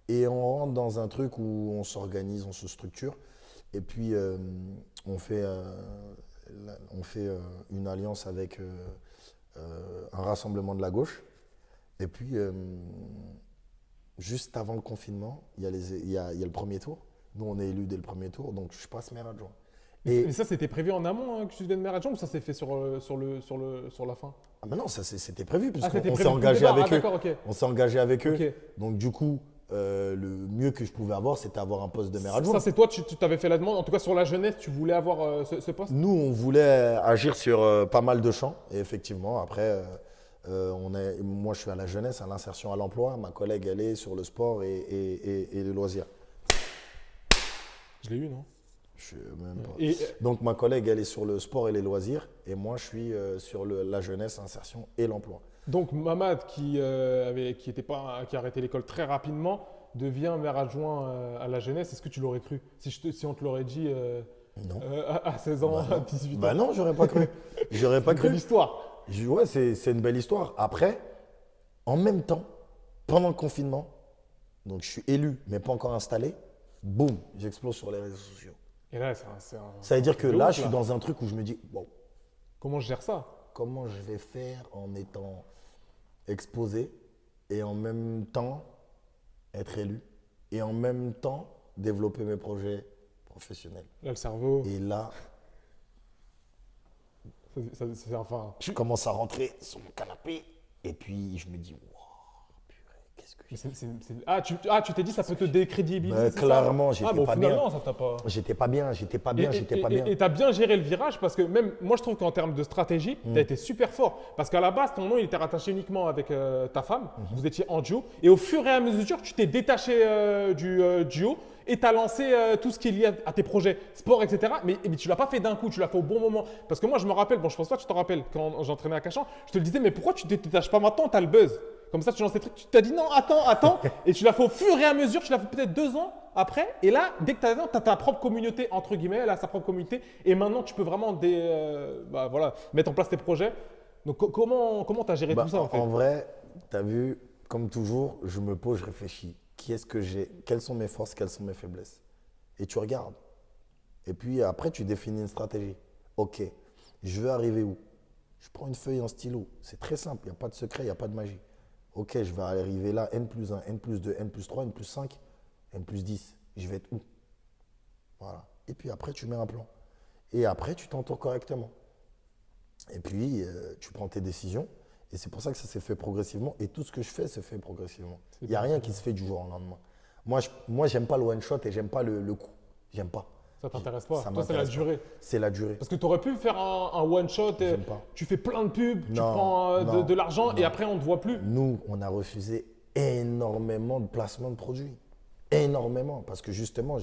Et on rentre dans un truc où on s'organise, on se structure. Et puis, on fait une alliance avec un rassemblement de la gauche. Et puis, juste avant le confinement, il y a le premier tour. Nous, on est élus dès le premier tour, donc je passe maire adjoint. Mais ça, c'était prévu en amont hein, que tu deviennes maire adjoint ou ça s'est fait sur la fin? Ah ben non, ça c'était prévu, Ah, puisqu'on c'était s'est prévu engagé depuis le avec eux. départ. Ah, d'accord, ok. On s'est engagé avec eux. Ok. Donc, du coup, le mieux que je pouvais avoir, c'était avoir un poste de maire adjoint. Ça, c'est toi, tu t'avais fait la demande. En tout cas, sur la jeunesse, tu voulais avoir ce poste? Nous, on voulait agir sur pas mal de champs. Et effectivement, après, Moi, je suis à la jeunesse, à l'insertion à l'emploi. Ma collègue, elle est sur le sport et les loisirs. Je l'ai eu, non? Je sais même pas. Et Donc, ma collègue, elle est sur le sport et les loisirs. Et moi, je suis sur la jeunesse, l'insertion et l'emploi. donc, Mamad, qui a arrêté l'école très rapidement, devient maire adjoint à la jeunesse. Est-ce que tu l'aurais cru si on te l'aurait dit Non. à 16 ans, Bah non. à 18 ans? Bah non, j'aurais pas cru. J'aurais pas C'est une belle cru. histoire. Ouais, c'est une belle histoire. Après, en même temps, pendant le confinement, donc je suis élu, mais pas encore installé, boum, j'explose sur les réseaux sociaux. Et là, Ça veut dire que de là, ouf, je suis dans un truc où je me dis, bon, Comment je gère ça? comment je vais faire en étant exposé et en même temps être élu et en même temps développer mes projets professionnels. Là, le cerveau, Et là, enfin, je commence à rentrer sur mon canapé et puis je me dis, wow, purée, qu'est-ce que j'ai fait? tu t'es dit ça peut te décrédibiliser, Ben, c'est clairement, ça? j'étais Bon, pas finalement, bien. ça t'a pas. J'étais pas bien. Et tu as bien géré le virage parce que même moi je trouve qu'en termes de stratégie, tu as été super fort. Parce qu'à la base, ton nom il était rattaché uniquement avec ta femme, vous étiez en duo. Et au fur et à mesure, tu t'es détaché du duo et tu as lancé tout ce qui est lié à tes projets, sport, etc. Mais tu ne l'as pas fait d'un coup, tu l'as fait au bon moment. Parce que moi je me rappelle, bon je pense pas que tu t'en rappelles, quand j'entraînais à Cachan, je te le disais, mais pourquoi tu ne te détaches pas maintenant, tu as le buzz. Comme ça, tu lances tes trucs, tu t'as dit non, attends, et tu l'as fait au fur et à mesure, tu l'as fait peut-être 2 ans après, et là, dès que tu as ta propre communauté, entre guillemets, elle a sa propre communauté, et maintenant, tu peux vraiment mettre en place tes projets. Donc, comment tu as géré tout ça en fait? En vrai, tu as vu, comme toujours, je me pose, je réfléchis. Qui est-ce que j'ai? Quelles sont mes forces? Quelles sont mes faiblesses? Et tu regardes. Et puis après, tu définis une stratégie. Ok, je veux arriver où? Je prends une feuille, un stylo. C'est très simple, il n'y a pas de secret, il n'y a pas de magie. Ok, je vais arriver là, N+1, N+2, N+3, N+5, N+10. Je vais être où? Voilà. Et puis après, tu mets un plan. Et après, tu t'entoures correctement. Et puis, tu prends tes décisions. Et c'est pour ça que ça s'est fait progressivement. Et tout ce que je fais se fait progressivement. Il n'y a rien qui se fait du jour au lendemain. Moi, j'aime pas le one shot et j'aime pas le coup. J'aime pas. Ça t'intéresse pas? Ça Toi, c'est la m'intéresse pas. durée. C'est la durée. Parce que tu aurais pu faire un one shot, J'aime pas. tu fais plein de pubs, tu Non, prends non, de l'argent et non. après on ne te voit plus. Nous, on a refusé énormément de placements de produits. Énormément. Parce que justement,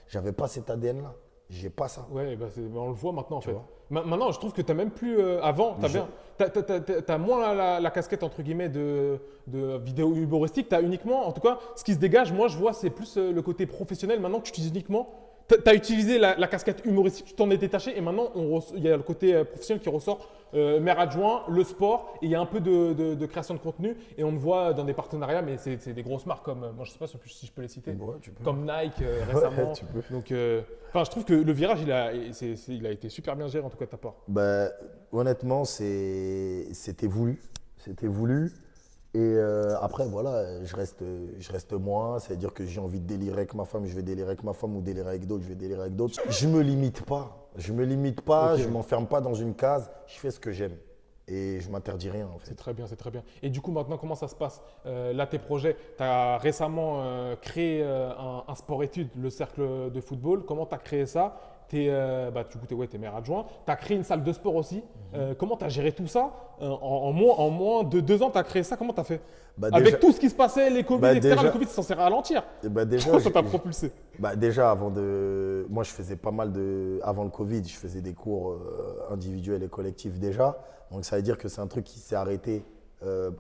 j'avais pas cet ADN-là. J'ai pas ça. Ouais, on le voit maintenant en fait. vois. Maintenant, je trouve que tu n'as même plus. Avant, tu as moins la casquette entre guillemets de vidéo humoristique. Tu as uniquement, en tout cas, ce qui se dégage, moi je vois, c'est plus le côté professionnel. Maintenant que tu utilises uniquement. Tu as utilisé la casquette humoristique, tu t'en es détaché et maintenant il y a le côté professionnel qui ressort. Maire adjoint, le sport, et il y a un peu de création de contenu et on le voit dans des partenariats, mais c'est des grosses marques comme, moi je sais pas si je peux les citer, Ouais, tu peux. comme Nike récemment. Ouais, tu peux. Donc, je trouve que le virage il a été super bien géré en tout cas de ta part. Bah, honnêtement, c'était voulu. C'était voulu. Et après, voilà, je reste moi. C'est-à-dire que j'ai envie de délirer avec ma femme, je vais délirer avec ma femme ou délirer avec d'autres, je vais délirer avec d'autres. Je me limite pas. Je me limite pas, Ok. je m'enferme pas dans une case. Je fais ce que j'aime. Et je m'interdis rien, en fait. C'est très bien, c'est très bien. Et du coup, maintenant, comment ça se passe? Là, tes projets, tu as récemment créé un sport-études, le cercle de football. Comment tu as créé ça? Du coup, t'es maire adjoint. Tu as créé une salle de sport aussi. Comment tu as géré tout ça? En moins de 2 ans, tu as créé ça. Comment tu as fait? Bah, Avec déjà- tout ce qui se passait, les Covid, Bah, etc. déjà- Le Covid, c'est censé ralentir. Et bah, déjà, Comment ça t'a propulsé? déjà, moi, je faisais pas mal avant le Covid, je faisais des cours individuels et collectifs déjà. Donc, ça veut dire que c'est un truc qui s'est arrêté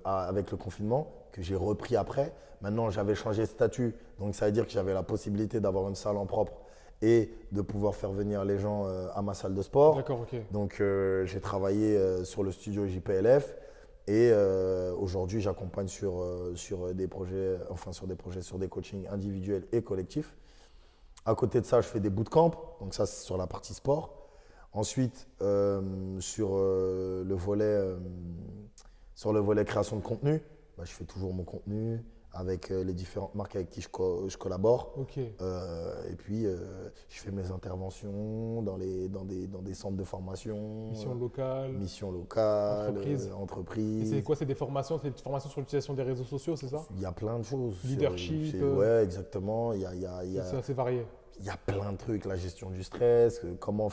avec le confinement, que j'ai repris après. Maintenant, j'avais changé de statut. Donc, ça veut dire que j'avais la possibilité d'avoir une salle en propre et de pouvoir faire venir les gens à ma salle de sport. D'accord, ok. Donc, j'ai travaillé sur le studio JPLF. Et aujourd'hui, j'accompagne sur des projets, sur des coachings individuels et collectifs. À côté de ça, je fais des bootcamps. Donc ça, c'est sur la partie sport. Ensuite, sur le volet création de contenu, je fais toujours mon contenu avec les différentes marques avec qui je collabore. Ok. Et puis, je fais mes interventions dans des centres de formation. Mission Mission locale, locale, Et entreprise. c'est quoi? C'est des formations sur l'utilisation des réseaux sociaux, c'est ça? Il y a plein de choses. Leadership, Ouais, exactement. C'est assez varié. Il y a plein de trucs. La gestion du stress, comment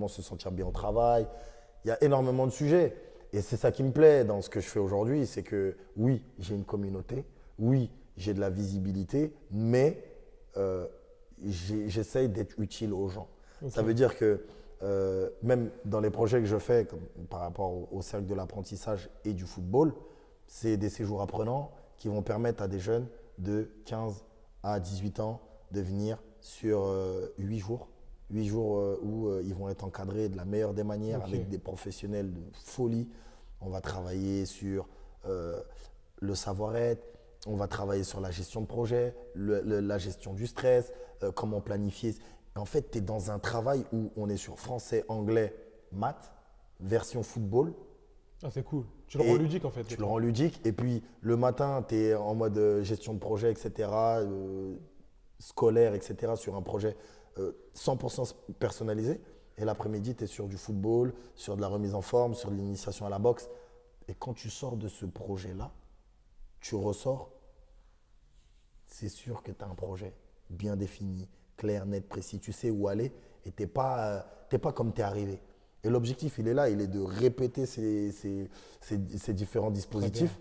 se sentir bien au travail. Il y a énormément de sujets. Et c'est ça qui me plaît dans ce que je fais aujourd'hui, c'est que oui, j'ai une communauté, oui, j'ai de la visibilité, mais j'essaye d'être utile aux gens. Ok. Ça veut dire que même dans les projets que je fais, comme par rapport au cercle de l'apprentissage et du football, c'est des séjours apprenants qui vont permettre à des jeunes de 15 à 18 ans de venir sur 8 jours. 8 jours où ils vont être encadrés de la meilleure des manières Ok. avec des professionnels de folie. On va travailler sur le savoir-être, on va travailler sur la gestion de projet, la gestion du stress, comment planifier. En fait, tu es dans un travail où on est sur français, anglais, maths, version football. Ah, c'est cool. Tu le Et rends ludique en fait. Tu le rends ludique. Et puis le matin, tu es en mode gestion de projet, etc., scolaire, etc., sur un projet 100% personnalisé. Et l'après-midi, tu es sur du football, sur de la remise en forme, sur de l'initiation à la boxe. Et quand tu sors de ce projet-là, tu ressors, c'est sûr que tu as un projet bien défini, clair, net, précis. Tu sais où aller et tu n'es pas comme tu es arrivé. Et l'objectif, il est là, il est de répéter ces différents dispositifs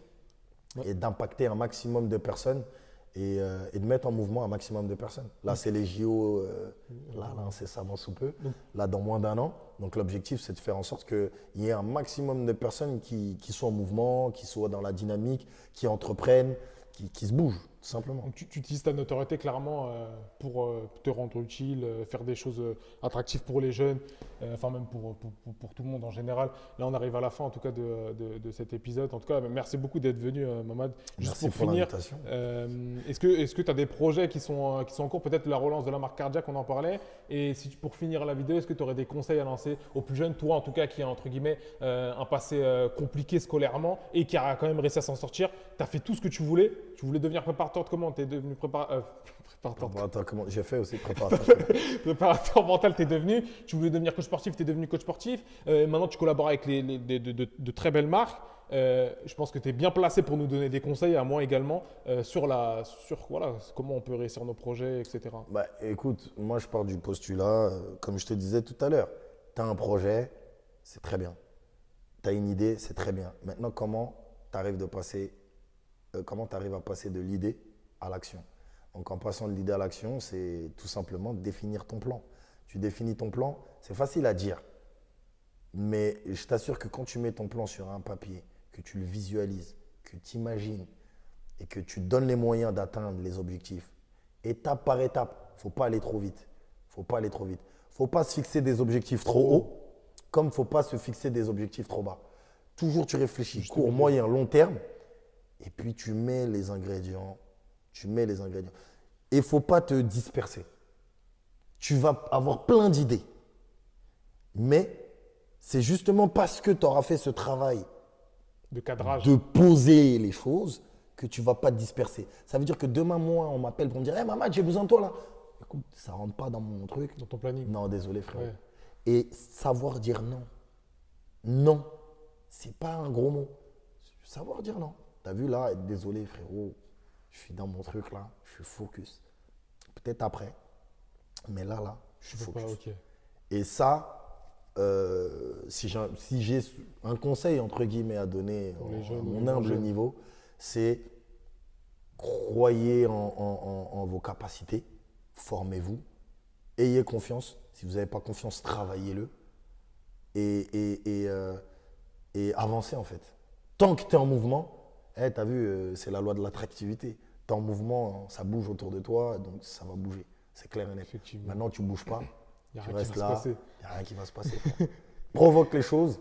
Ouais. et d'impacter un maximum de personnes et de mettre en mouvement un maximum de personnes. Là, c'est les JO, là, incessamment sous peu, là, dans moins d'un an. Donc, l'objectif, c'est de faire en sorte qu'il y ait un maximum de personnes qui soient en mouvement, qui soient dans la dynamique, qui entreprennent, qui se bougent, tout simplement. Donc, tu utilises ta notoriété clairement pour te rendre utile, faire des choses attractives pour les jeunes, enfin même pour tout le monde en général. Là, on arrive à la fin en tout cas de cet épisode. En tout cas, merci beaucoup d'être venu, Mamad. Juste Merci pour finir, l'invitation. est-ce que tu as des projets qui sont en cours, peut-être la relance de la marque Cardiac, on en parlait. Et si pour finir la vidéo, est-ce que tu aurais des conseils à lancer aux plus jeunes, toi en tout cas qui a entre guillemets un passé compliqué scolairement et qui a quand même réussi à s'en sortir. Tu as fait tout ce que tu voulais devenir préparateur de comment? Tu es devenu préparateur. Attends, comment j'ai fait aussi préparateur. Préparateur mental, tu es devenu. Tu voulais devenir coach sportif, tu es devenu coach sportif. Maintenant, tu collabores avec de très belles marques. Je pense que tu es bien placé pour nous donner des conseils, à moi également, sur voilà, comment on peut réussir nos projets, etc. Bah, écoute, moi je pars du postulat, comme je te disais tout à l'heure, tu as un projet, c'est très bien. Tu as une idée, c'est très bien. Maintenant, comment tu arrives à passer de l'idée à l'action? Donc en passant de l'idée à l'action, c'est tout simplement définir ton plan. Tu définis ton plan, c'est facile à dire. Mais je t'assure que quand tu mets ton plan sur un papier, que tu le visualises, que tu imagines et que tu donnes les moyens d'atteindre les objectifs, étape par étape, il ne faut pas aller trop vite. Il ne faut pas se fixer des objectifs trop hauts, comme il ne faut pas se fixer des objectifs trop bas. Toujours tu réfléchis, court, moyen, long terme, et puis tu mets les ingrédients. Et il ne faut pas te disperser. Tu vas avoir plein d'idées. Mais c'est justement parce que tu auras fait ce travail De cadrage. de poser les choses que tu ne vas pas te disperser. Ça veut dire que demain, moi, on m'appelle pour me dire « Hey, Mamad, j'ai besoin de toi là. » Écoute, ça ne rentre pas dans mon truc. Dans ton planning. Non, désolé, frère. Ouais. Et savoir dire non. Non, c'est pas un gros mot. Savoir dire non. Tu as vu là, désolé, frérot, je suis dans mon truc là, je suis focus. Peut-être après, mais là, je suis focus. Pas, ok. Et ça, si j'ai un conseil entre guillemets à donner Pour les à jeunes, mon les humble jeunes. niveau, c'est croyez en vos capacités, formez-vous, ayez confiance. Si vous n'avez pas confiance, travaillez-le et avancez en fait. Tant que tu es en mouvement, tu as vu, c'est la loi de l'attractivité. Tu es en mouvement, ça bouge autour de toi, donc ça va bouger. C'est clair et net. Effectivement. Maintenant, tu ne bouges pas. Il n'y a Tu rien qui restes va là, se passer. il n'y a rien qui va se passer. Provoque les choses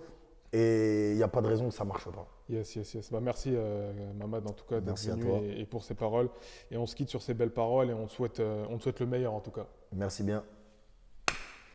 et il n'y a pas de raison que ça ne marche pas. Yes. Bah, merci Mamad en tout cas d'être Merci à venu toi. et pour ces paroles. Et on se quitte sur ces belles paroles et on te souhaite le meilleur en tout cas. Merci bien.